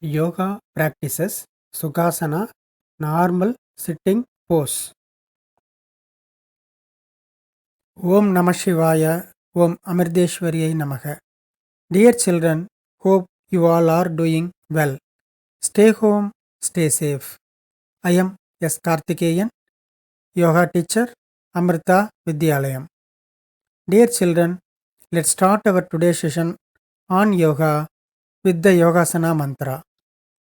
Yoga practices Sukhasana, normal sitting pose. Om Namah Shivaya, Om Amirdeshwariyai Namaha. Dear children, hope you all are doing well. Stay home, stay safe. I am S. Karthikeyan, yoga teacher, Amrita Vidyalayam. Dear children, let's start our today's session on yoga with the Yogasana mantra.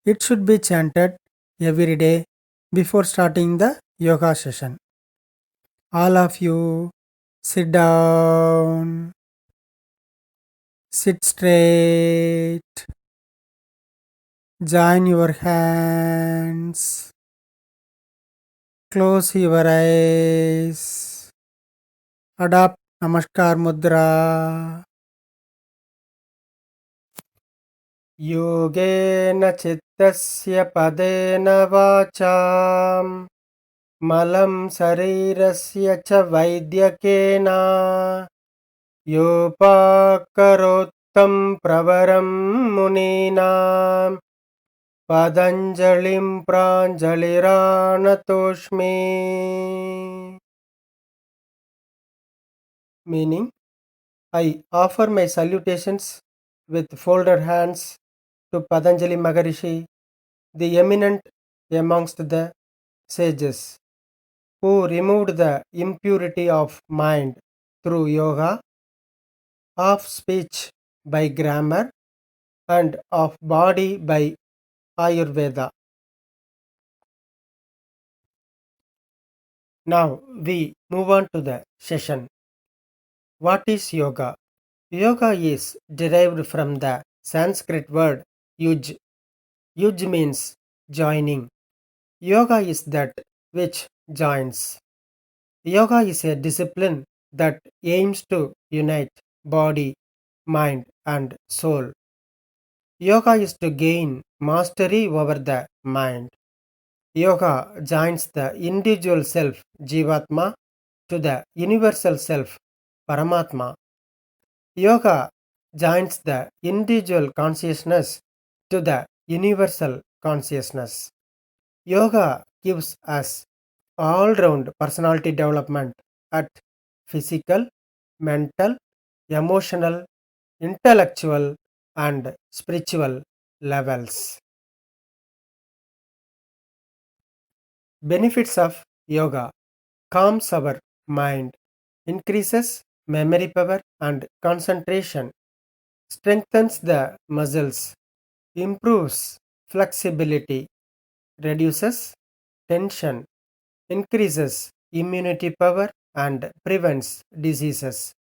It should be chanted every day before starting the yoga session. All of you sit down, sit straight, join your hands, close your eyes, adopt Namaskar Mudra. योगेन चित्तस्य पदेन वाचां मलं शरीरस्य च वैद्यकेन योपाकरोत्तं प्रवरं मुनीनां पतञ्जलिं प्राञ्जलिरानतोऽस्मि. Meaning, I offer my salutations with folded hands to Patanjali Maharishi, the eminent amongst the sages, who removed the impurity of mind through yoga, of speech by grammar, and of body by Ayurveda. Now we move on to the session. What is yoga? Yoga is derived from the Sanskrit word yuj. Yuj means joining. Yoga is that which joins. Yoga is a discipline that aims to unite body, mind, and soul. Yoga is to gain mastery over the mind. Yoga joins the individual self, Jivatma, to the universal self, Paramatma. Yoga joins the individual consciousness to the universal consciousness. Yoga gives us all round personality development at physical, mental, emotional, intellectual, and spiritual levels. Benefits of yoga: calms our mind, increases memory power and concentration, strengthens the muscles, improves flexibility, reduces tension, increases immunity power and prevents diseases,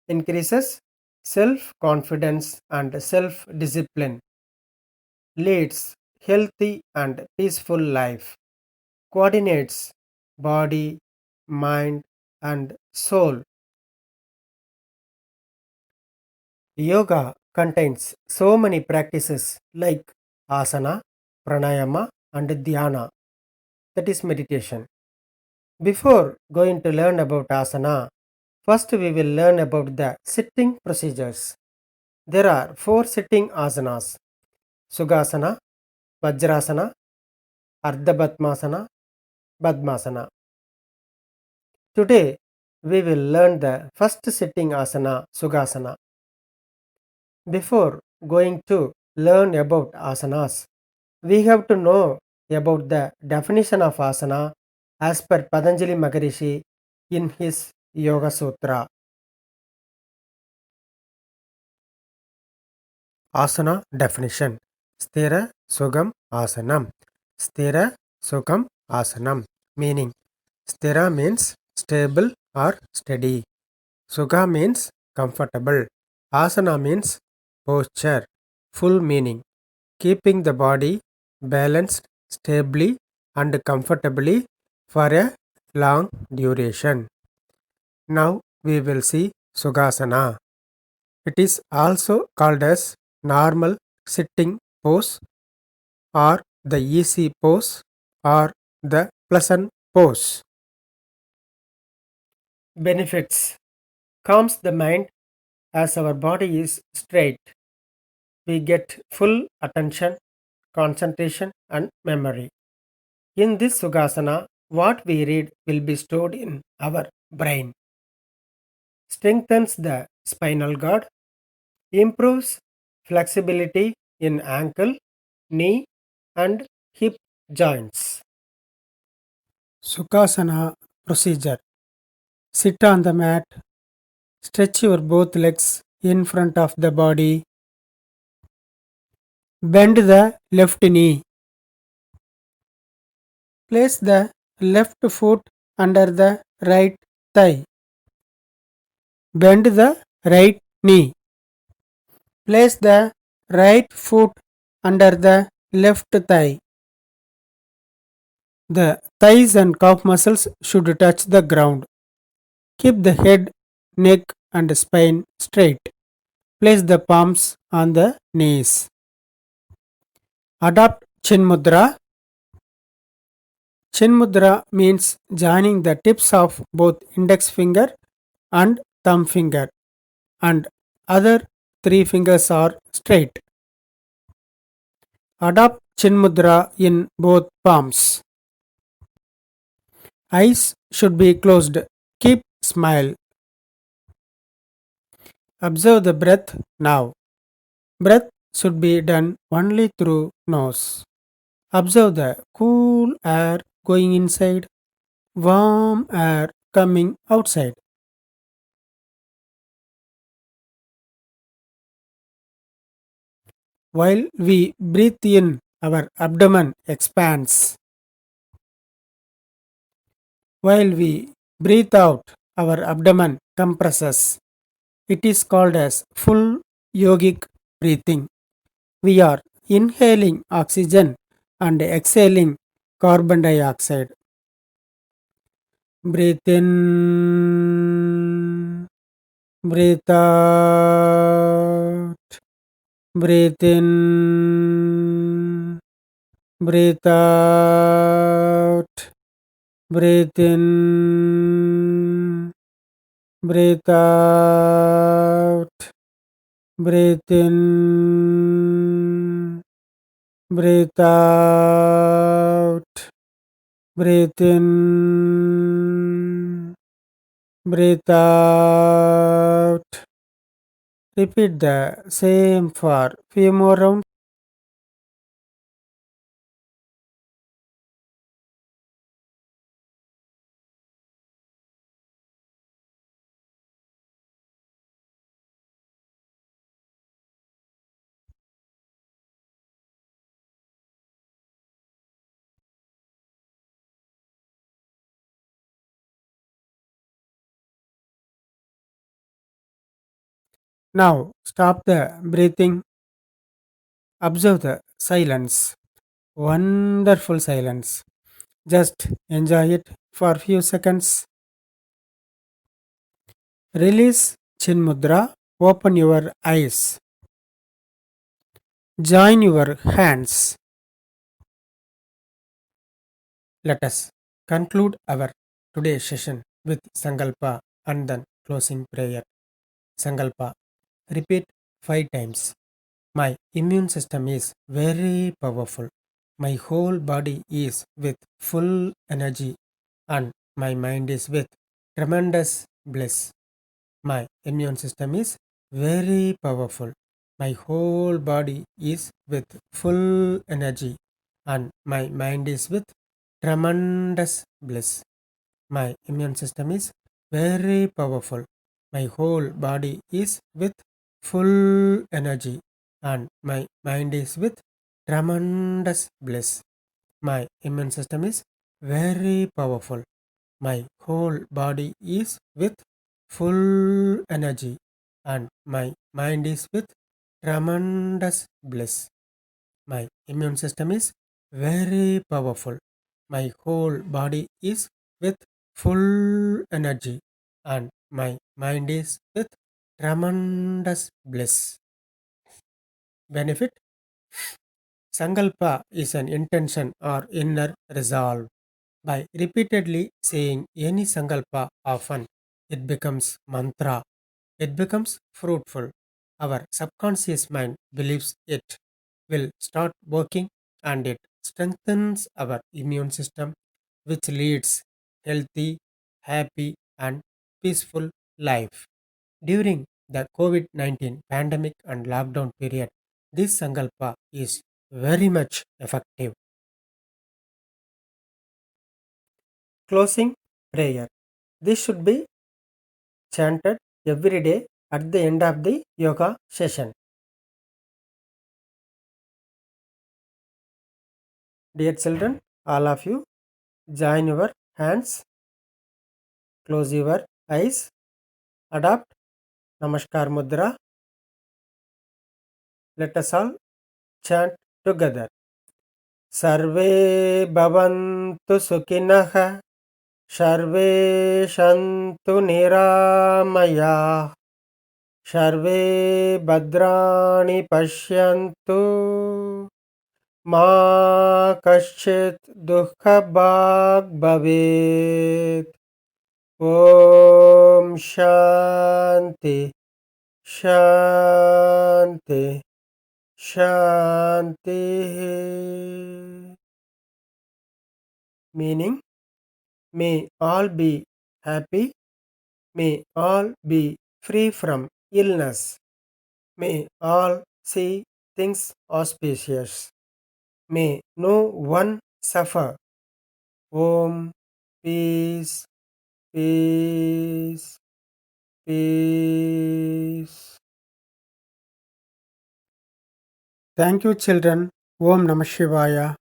increases self confidence and self discipline, leads healthy and peaceful life, coordinates body, mind, and soul. Yoga contains so many practices like asana, pranayama, and dhyana, that is meditation. Before going to learn about asana, first we will learn about the sitting procedures. There are 4 sitting asanas: Sukhasana, Vajrasana, Ardha Padmasana. Today we will learn the first sitting asana, Sukhasana. Before going to learn about asanas, we have to know about the definition of asana as per Patanjali Maharishi in his Yoga Sutra. Asana definition: Sthira Sugam Asanam. Sthira Sugam Asanam. Meaning: Sthira means stable or steady. Sugha means comfortable. Asana means posture. Full meaning: keeping the body balanced stably and comfortably for a long duration. Now we will see Sukhasana. It is also called as normal sitting pose or the easy pose or the pleasant pose. Benefits: calms the mind as our body is straight. We get full attention concentration, and memory. In this Sukhasana, what we read will be stored in our brain, strengthens the spinal cord, improves flexibility in ankle, knee, and hip joints. Sukhasana procedure. Sit on the mat, stretch your both legs in front of the body, bend the left knee, place the left foot under the right thigh, bend the right knee, place the right foot under the left thigh. The thighs and calf muscles should touch the ground. Keep the head, neck, and spine straight. Place the palms on the knees. Adopt Chin Mudra. Chin Mudra means joining the tips of both index finger and thumb finger, and other three fingers are straight. Adopt Chin Mudra in both palms. Eyes should be closed. Keep smile. Observe the breath now. Breath should be done only through nose. Observe the cool air going inside, warm air coming outside. While we breathe in, our abdomen expands. While we breathe out, our abdomen compresses. It is called as full yogic breathing. We are inhaling oxygen and exhaling carbon dioxide. Breathe in, breathe out, breathe in, breathe out, breathe in, breathe out, breathe in, breathe out, breathe in, breathe out. Repeat the same for few more rounds. Now stop the breathing. Observe the silence. Wonderful silence. Just enjoy it for few seconds. Release Chin Mudra. Open your eyes. Join your hands. Let us conclude our today's session with Sankalpa and then closing prayer. Sankalpa. Repeat 5 times. My immune system is very powerful. My whole body is with full energy and my mind is with tremendous bliss. My immune system is very powerful. My whole body is with full energy and my mind is with tremendous bliss. My immune system is very powerful. My whole body is with full energy and my mind is with tremendous bliss. My immune system is very powerful. My whole body is with full energy and my mind is with tremendous bliss. My immune system is very powerful. My whole body is with full energy and my mind is with tremendous bliss. Benefit. Sankalpa is an intention or inner resolve. By repeatedly saying any Sankalpa often, it becomes mantra. It becomes fruitful. Our subconscious mind believes it will start working and it strengthens our immune system, which leads healthy, happy, and peaceful life. During the COVID-19 pandemic and lockdown period, this Sankalpa is very much effective. Closing prayer. This should be chanted every day at the end of the yoga session. Dear children, all of you, join your hands, close your eyes, adopt Namaskar Mudra. Let us all chant together. सर्वे भवन्तु सुखिनः सर्वे सन्तु निरामयाः सर्वे भद्राणि पश्यन्तु मा कश्चित् दुःखभाग् भवेत् ॐ शान्ति शान्ति शान्तिः meaning may all be happy, may all be free from illness, may all see things auspicious, may no one suffer. Om peace, peace, peace. Thank you, children. Om Namah Shivaya.